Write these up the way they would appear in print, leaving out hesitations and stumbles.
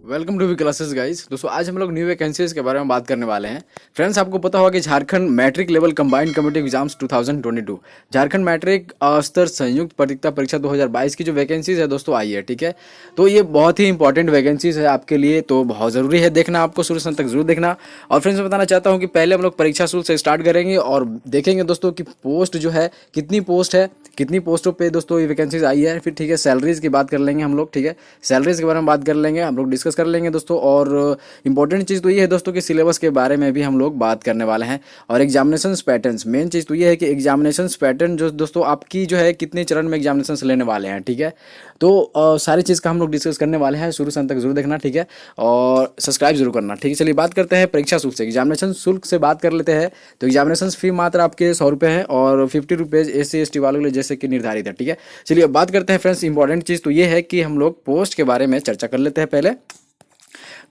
Welcome to V classes guys. दोस्तों आज हम लोग न्यू वैकेंसीज के बारे में बात करने वाले हैं। फ्रेंड्स, आपको पता होगा कि Jharkhand matric level combined competitive exams 2022 Jharkhand matric स्तर संयुक्त प्रतियोगिता परीक्षा 2022 की जो वैकेंसीज है दोस्तों आई है। ठीक है, तो ये बहुत ही इंपॉर्टेंट वैकेंसीज है आपके लिए, तो बहुत ज़रूरी है देखना, आपको शुरू से अंत तक जरूर देखना। और फ्रेंड्स, मैं बताना चाहता हूँ कि पहले हम लोग परीक्षा शुल्क से स्टार्ट करेंगे और देखेंगे दोस्तों कि पोस्ट जो है कितनी पोस्ट है, कितनी पोस्टों पे दोस्तों ये वैकेंसीज आई है। फिर ठीक है, सैलरीज की बात कर लेंगे हम लोग। ठीक है, सैलरीज के बारे में बात कर लेंगे, हम लोग डिस्कस कर लेंगे दोस्तों। और इंपॉर्टेंट चीज़ तो ये है दोस्तों कि सिलेबस के बारे में भी हम लोग बात करने वाले हैं। और एग्जामिनेशन पैटर्न्स, मेन चीज़ तो ये है कि एग्जामिनेशन पैटर्न जो दोस्तों आपकी जो है कितने चरण में एग्जामिनेशन लेने वाले हैं। ठीक है, तो सारी चीज़ का हम लोग डिस्कस करने वाले हैं, शुरू से अंत तक जरूर देखना। ठीक है, और सब्सक्राइब जरूर करना। ठीक है, चलिए बात करते हैं परीक्षा शुल्क से, एग्जामिनेशन शुल्क से बात कर लेते हैं। तो एग्जामिनेशन फी मात्र आपके 100 रुपये है और 50 रुपीज़ SC ST वालों के लिए जैसे कि निर्धारित है। ठीक है, चलिए अब बात करते हैं फ्रेंड्स। इंपॉर्टेंट चीज़ तो ये है कि हम लोग पोस्ट के बारे में चर्चा कर लेते हैं पहले।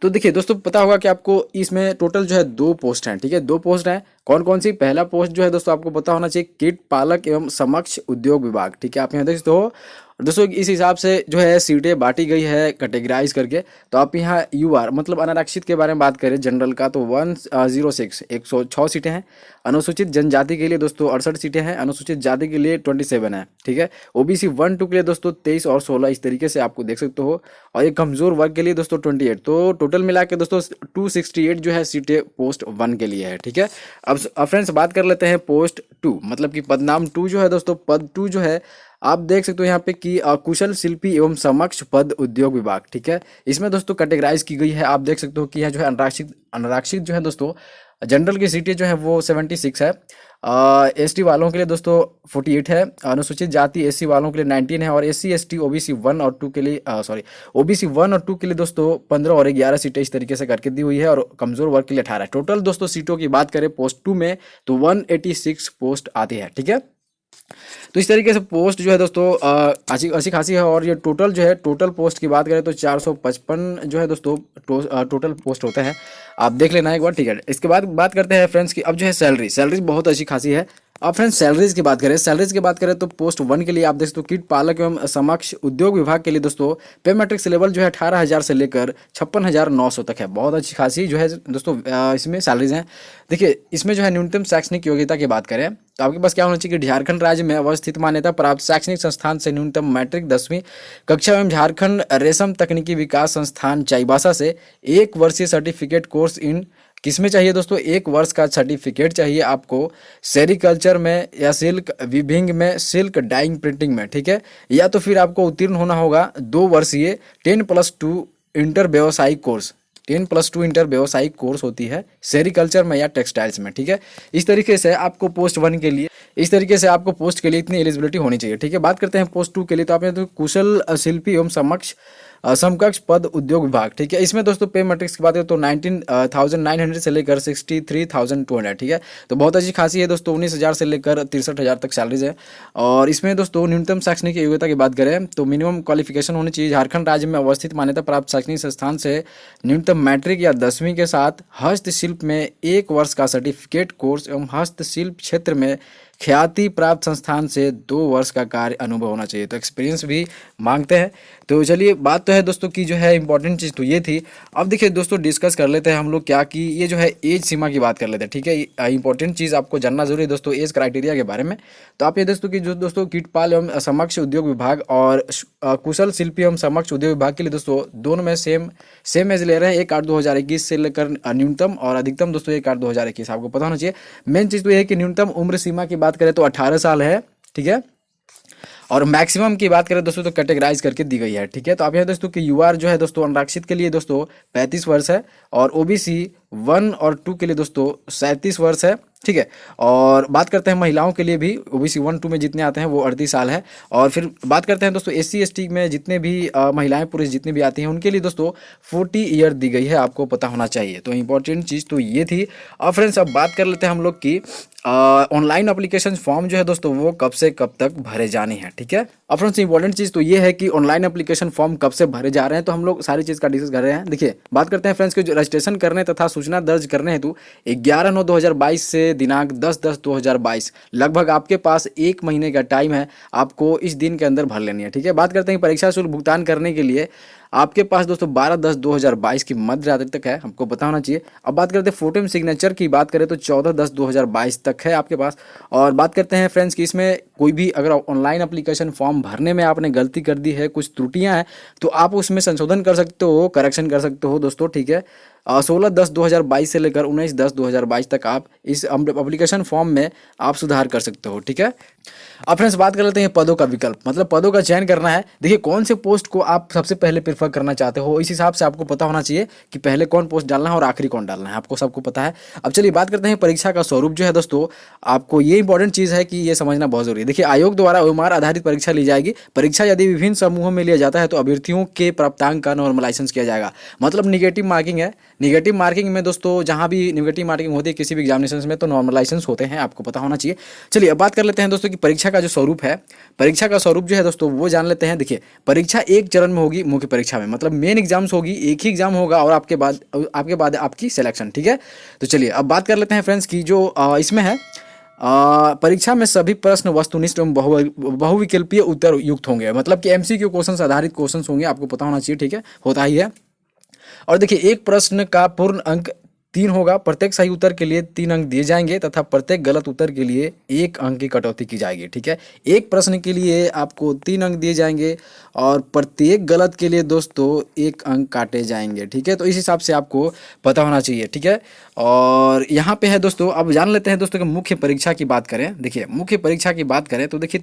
तो देखिए दोस्तों, पता होगा कि आपको इसमें टोटल जो है 2 पोस्ट हैं। ठीक है, 2 पोस्ट हैं। कौन कौन सी? पहला पोस्ट जो है दोस्तों आपको पता होना चाहिए, कीट पालक एवं समक्ष उद्योग विभाग। ठीक है, आप यहाँ देख सकते हो दोस्तों, इस हिसाब से जो है सीटें बांटी गई है कैटेगराइज करके। तो आप यहाँ UR मतलब अनारक्षित के बारे में बात करें जनरल का, तो 106 106 सीटें हैं। अनुसूचित जनजाति के लिए दोस्तों 68 सीटें हैं। अनुसूचित जाति के लिए 27 है। ठीक है, OBC 1-2 के लिए दोस्तों 23 और 16 इस तरीके से आपको देख सकते हो। और एक कमजोर वर्ग के लिए दोस्तों 28। तो टोटल मिला के दोस्तों 268 जो है सीटें पोस्ट 1 के लिए है। ठीक है, अब फ्रेंड्स बात कर लेते हैं पोस्ट 2, मतलब कि पदनाम 2 जो है दोस्तों, पद 2 जो है आप देख सकते हो यहाँ पे कि कुशल शिल्पी एवं समक्ष पद उद्योग विभाग। ठीक है, इसमें दोस्तों कैटेगराइज की गई है। आप देख सकते हो कि यह जो है अनारक्षित जो है दोस्तों, जनरल की सीटें जो है वो 76 है। ST वालों के लिए दोस्तों 48 है। अनुसूचित जाति SC वालों के लिए 19 है। और SC ST OBC 1 और 2 के लिए OBC 1 और 2 के लिए दोस्तों 15 और 11 सीटें इस तरीके से करके दी हुई है। और कमजोर वर्ग के लिए 18 है। टोटल दोस्तों सीटों की बात करें पोस्ट 2 में तो 186 पोस्ट आती है। ठीक है, तो इस तरीके से पोस्ट जो है दोस्तों अच्छी खासी है। और ये टोटल जो है, टोटल पोस्ट की बात करें तो 455 जो है दोस्तों टोटल पोस्ट होते हैं। आप देख लेना एक बार। ठीक है, इसके बाद बात करते हैं फ्रेंड्स की अब जो है सैलरी बहुत अच्छी खासी है। अब फ्रेंड्स सैलरीज की बात करें तो पोस्ट 1 के लिए आप देख सकते हो कीट पालक एवं समक्ष उद्योग विभाग के लिए दोस्तों पे मैट्रिक्स लेवल जो है 18,000 से लेकर 56,900 तक है। बहुत अच्छी खासी जो है दोस्तों इसमें सैलरीज हैं। देखिए, इसमें जो है न्यूनतम शैक्षणिक योग्यता की बात करें तो आपके पास क्या होना चाहिए कि झारखंड राज्य में अवस्थित मान्यता प्राप्त शैक्षणिक संस्थान से न्यूनतम मैट्रिक 10वीं कक्षा एवं झारखंड रेशम तकनीकी विकास संस्थान चाईबासा से 1 वर्षीय सर्टिफिकेट कोर्स इन किसमें चाहिए दोस्तों, 1 वर्ष का सर्टिफिकेट चाहिए आपको सेरिकल्चर में या सिल्क वीविंग में, सिल्क डाइंग प्रिंटिंग में। ठीक है, या तो फिर आपको उत्तीर्ण होना होगा 2 वर्षीय 10+2 इंटर व्यावसायिक कोर्स। 10+2 इंटर व्यावसायिक कोर्स होती है सेरिकल्चर में या टेक्सटाइल्स में। ठीक है, इस तरीके से आपको पोस्ट 1 के लिए, इस तरीके से आपको पोस्ट के लिए इतनी एलिजिबिलिटी होनी चाहिए। ठीक है, बात करते हैं पोस्ट 2 के लिए। तो आपने तो कुशल शिल्पी एवं समकक्ष पद उद्योग विभाग। ठीक है, इसमें दोस्तों पे मैट्रिक्स की बात करें तो 19,900 से लेकर 63,200। ठीक है, तो बहुत अच्छी खासी है दोस्तों। 19,000 से लेकर 63,000 तक सैलरीज है। और इसमें दोस्तों न्यूनतम शैक्षणिक योग्यता की बात करें तो मिनिमम क्वालिफिकेशन होनी चाहिए झारखंड राज्य में अवस्थित मान्यता प्राप्त शैक्षणिक संस्थान से न्यूनतम मैट्रिक या 10वीं के साथ हस्तशिल्प में 1 वर्ष का सर्टिफिकेट कोर्स एवं हस्तशिल्प क्षेत्र में ख्याति प्राप्त संस्थान से 2 वर्ष का कार्य अनुभव होना चाहिए। तो एक्सपीरियंस भी मांगते हैं। तो चलिए, बात तो है दोस्तों की जो है इंपॉर्टेंट चीज़ तो ये थी। अब देखिए दोस्तों, डिस्कस कर लेते हैं हम लोग क्या कि ये जो है एज सीमा की बात कर लेते हैं। ठीक है, इंपॉर्टेंट चीज़ आपको जानना जरूरी है दोस्तों एज क्राइटेरिया के बारे में। तो आप ये दोस्तों की जो दोस्तों कीटपाल एवं समक्ष उद्योग विभाग और कुशल शिल्पी एवं समक्ष उद्योग विभाग के लिए दोस्तों दोनों में सेम एज ले रहे हैं। 1/8/2021 से लेकर न्यूनतम और अधिकतम दोस्तों 1/8/2021 आपको पता होना चाहिए। मेन चीज़ तो ये है कि न्यूनतम उम्र सीमा की बात करें तो 18 साल है। ठीक है, और मैक्सिमम की बात करें दोस्तों तो कैटेगराइज करके दी गई है। ठीक है, तो आप यहाँ दोस्तों कि UR जो है दोस्तों अनारक्षित के लिए दोस्तों 35 वर्ष है। और OBC 1 और 2 के लिए दोस्तों 37 वर्ष है। ठीक है, और बात करते हैं महिलाओं के लिए भी OBC 1 2 में जितने आते हैं वो 38 साल है। और फिर बात करते हैं दोस्तों SC ST में जितने भी महिलाएं पुरुष जितने भी आती हैं उनके लिए दोस्तों 40 ईयर दी गई है, आपको पता होना चाहिए। तो इंपॉर्टेंट चीज़ तो ये थी। और फ्रेंड्स अब बात कर लेते हैं हम लोग की ऑनलाइन एप्लीकेशन फॉर्म जो है दोस्तों वो कब से कब तक भरे जाने हैं। ठीक है, अब फ्रेंड्स इंपॉर्टेंट चीज़ तो ये है कि ऑनलाइन एप्लीकेशन फॉर्म कब से भरे जा रहे हैं, तो हम लोग सारी चीज़ का डिस्कस कर रहे हैं। देखिए, बात करते हैं फ्रेंड्स कि रजिस्ट्रेशन करने तथा सूचना दर्ज करने हेतु 11/9/2022 से दिनांक 10/10/2022 लगभग आपके पास 1 महीने का टाइम है, आपको इस दिन के अंदर भर लेनी है। ठीक है, बात करते हैं परीक्षा शुल्क भुगतान करने के लिए आपके पास दोस्तों 12/10/2022 की मध्य रात्रि तक है, हमको पता होना चाहिए। अब बात करते हैं फोटो में सिग्नेचर की बात करें तो 14/10/2022 तक है आपके पास। और बात करते हैं फ्रेंड्स कि इसमें कोई भी अगर ऑनलाइन एप्लीकेशन फॉर्म भरने में आपने गलती कर दी है, कुछ त्रुटियां हैं, तो आप उसमें संशोधन कर सकते हो, करेक्शन कर सकते हो दोस्तों, ठीक है। 16/10/2022 से लेकर 19/10/2022 तक आप इस एप्लीकेशन फॉर्म में आप सुधार कर सकते हो, ठीक है। अब फ्रेंड्स बात कर लेते हैं पदों का विकल्प, मतलब पदों का चयन करना है। देखिए कौन से पोस्ट को आप सबसे पहले प्रेफर करना चाहते हो, इस हिसाब से आपको पता होना चाहिए कि पहले कौन पोस्ट डालना है और आखिरी कौन डालना है, आपको सबको पता है। अब चलिए बात करते हैं परीक्षा का स्वरूप जो है दोस्तों, आपको ये इंपॉर्टेंट चीज़ है कि ये समझना बहुत जरूरी है। देखिए आयोग द्वारा ओएमआर आधारित परीक्षा ली जाएगी। परीक्षा यदि विभिन्न समूहों में लिया जाता है तो अभ्यर्थियों के प्राप्तांक का नॉर्मलाइजेशन किया जाएगा, मतलब निगेटिव मार्किंग है। निगेटिव मार्किंग में दोस्तों जहां भी निगेटिव मार्किंग होती है किसी भी एग्जामिनेशन में तो नॉर्मलाइजेशन होते हैं, आपको पता होना चाहिए। चलिए अब बात कर लेते हैं दोस्तों कि परीक्षा का जो स्वरूप है, परीक्षा का स्वरूप जो है दोस्तों वो जान लेते हैं। देखिए परीक्षा एक चरण में होगी, मुख्य परीक्षा में, मतलब मेन एग्जाम्स होगी, एक ही एग्जाम होगा और आपके बाद आपकी सिलेक्शन, ठीक है। तो चलिए अब बात कर लेते हैं फ्रेंड्स की जो इसमें है परीक्षा में सभी प्रश्न वस्तुनिष्ठ एवं बहुविकल्पीय उत्तर युक्त होंगे, मतलब कि एमसीक्यू क्वेश्चन आधारित क्वेश्चन होंगे, आपको पता होना चाहिए, ठीक है, होता ही है। और देखिए एक प्रश्न का पूर्ण अंक 3 होगा, प्रत्येक सही उत्तर के लिए 3 अंक दिए जाएंगे तथा प्रत्येक गलत उत्तर के लिए 1 अंक की कटौती की जाएगी, ठीक है। एक प्रश्न के लिए आपको 3 अंक दिए जाएंगे और प्रत्येक गलत के लिए दोस्तों 1 अंक काटे जाएंगे, ठीक है। तो इस हिसाब से आपको पता होना चाहिए, ठीक है। और यहाँ पे है दोस्तों, अब जान लेते हैं दोस्तों कि मुख्य परीक्षा की बात करें। देखिए मुख्य परीक्षा की बात करें तो देखिए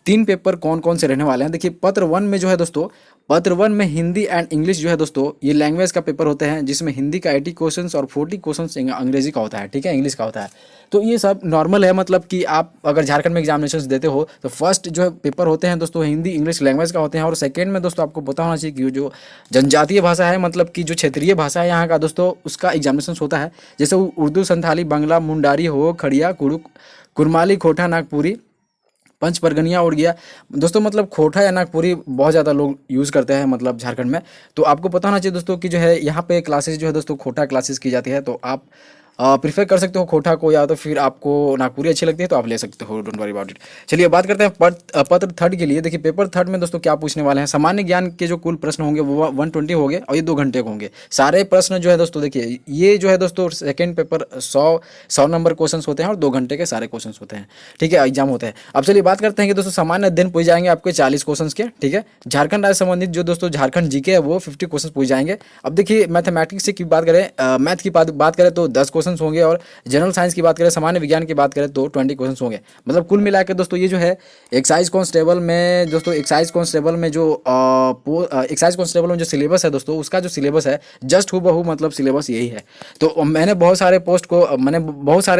तीन पेपर कौन कौन से रहने वाले हैं। देखिए पत्र 1 में जो है दोस्तों, पत्र 1 में हिंदी एंड इंग्लिश जो है दोस्तों, ये लैंग्वेज का पेपर होते हैं, जिसमें हिंदी का 80 क्वेश्चंस और 40 क्वेश्चंस अंग्रेजी का होता है, ठीक है, इंग्लिश का होता है। तो ये सब नॉर्मल है, मतलब कि आप अगर झारखंड में एग्जामिनेशन देते हो तो फर्स्ट जो है पेपर होते हैं दोस्तों हिंदी इंग्लिश लैंग्वेज का होते हैं, और सेकेंड में दोस्तों आपको पता होना चाहिए कि जो जनजातीय भाषा है, मतलब कि जो क्षेत्रीय भाषा है यहाँ का दोस्तों, उसका एग्जामिनेशन होता है। जैसे उर्दू, संथाली, बंगला, मुंडारी हो, खड़िया, कुरमाली, खोटा, नागपुरी, पंच परगनिया उड़ गया दोस्तों, मतलब खोटा या नागपुरी बहुत ज़्यादा लोग यूज़ करते हैं मतलब झारखंड में। तो आपको पता होना चाहिए दोस्तों कि जो है यहाँ पे क्लासेस जो है दोस्तों खोटा क्लासेस की जाती है, तो आप प्रीफर कर सकते हो खोटा को, या तो फिर आपको नागपुरी अच्छी लगती है तो आप ले सकते हो, डोंट वरी अबाउट इट। चलिए बात करते हैं पत्र थर्ड के लिए। देखिए पेपर थर्ड में दोस्तों क्या पूछने वाले हैं, सामान्य ज्ञान के जो कुल प्रश्न होंगे वो 120 होंगे और ये 2 घंटे के होंगे सारे प्रश्न जो है दोस्तों। देखिए ये जो है दोस्तों सेकेंड पेपर 100 नंबर क्वेश्चन होते हैं और 2 घंटे के सारे क्वेश्चन होते हैं, ठीक है, एग्जाम होते हैं। अब चलिए बात करते हैं कि दोस्तों सामान्य अध्ययन पूछ जाएंगे आपके 40 क्वेश्चन के, ठीक है। झारखंड राज्य संबंधित जो दोस्तों झारखंड जीके है वो 50 क्वेश्चन पूछ जाएंगे। अब देखिए मैथमेटिक्स की बात करें, मैथ की बात करें तो 10 क्वेश्चन होंगे, और जनरल साइंस की बात करें, सामान्य विज्ञान की बात करें तो 20 क्वेश्चन होंगे। मतलब कुल मिलाकर दोस्तों ये जो है एक्साइज कांस्टेबल में दोस्तों, एक्साइज कांस्टेबल में जो सिलेबस है दोस्तों, उसका जो सिलेबस है जस्ट हूबहू मतलब सिलेबस यही है। तो मैंने बहुत सारे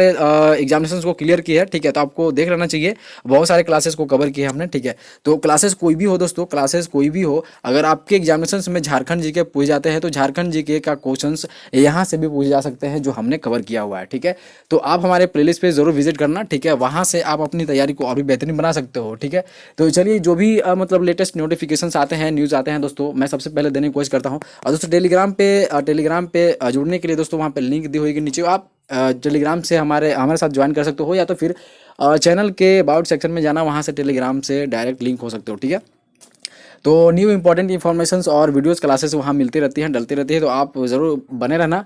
एग्जामिनेशंस को क्लियर किया है, ठीक है, तो आपको देख लेना चाहिए, बहुत सारे क्लासेस को कवर किए हमने, ठीक है। तो क्लासेस कोई भी हो दोस्तों, क्लासेस कोई भी हो, अगर आपके एग्जामिनेशंस में झारखंड जीके पूछे जाते हैं तो झारखंड जीके का क्वेश्चंस यहाँ से भी पूछे जा सकते हैं जो हमने कवर किया हुआ है, ठीक है। तो आप हमारे प्लेलिस्ट पे जरूर विजिट करना, ठीक है, वहाँ से आप अपनी तैयारी को और भी बेहतरीन बना सकते हो, ठीक है। तो चलिए जो भी मतलब लेटेस्ट नोटिफिकेशंस आते हैं, न्यूज़ आते हैं दोस्तों, मैं सबसे पहले देने की कोशिश करता हूँ। और दोस्तों टेलीग्राम पे जुड़ने के लिए दोस्तों वहाँ पे लिंक दी हुई नीचे, आप टेलीग्राम से हमारे साथ ज्वाइन कर सकते हो, या तो फिर चैनल के अबाउट सेक्शन में जाना, वहाँ से टेलीग्राम से डायरेक्ट लिंक हो सकते हो, ठीक है। तो न्यू इंपॉर्टेंट इन्फॉर्मेशंस और वीडियोस क्लासेस वहाँ मिलती रहती हैं, डलती रहती है, तो आप ज़रूर बने रहना।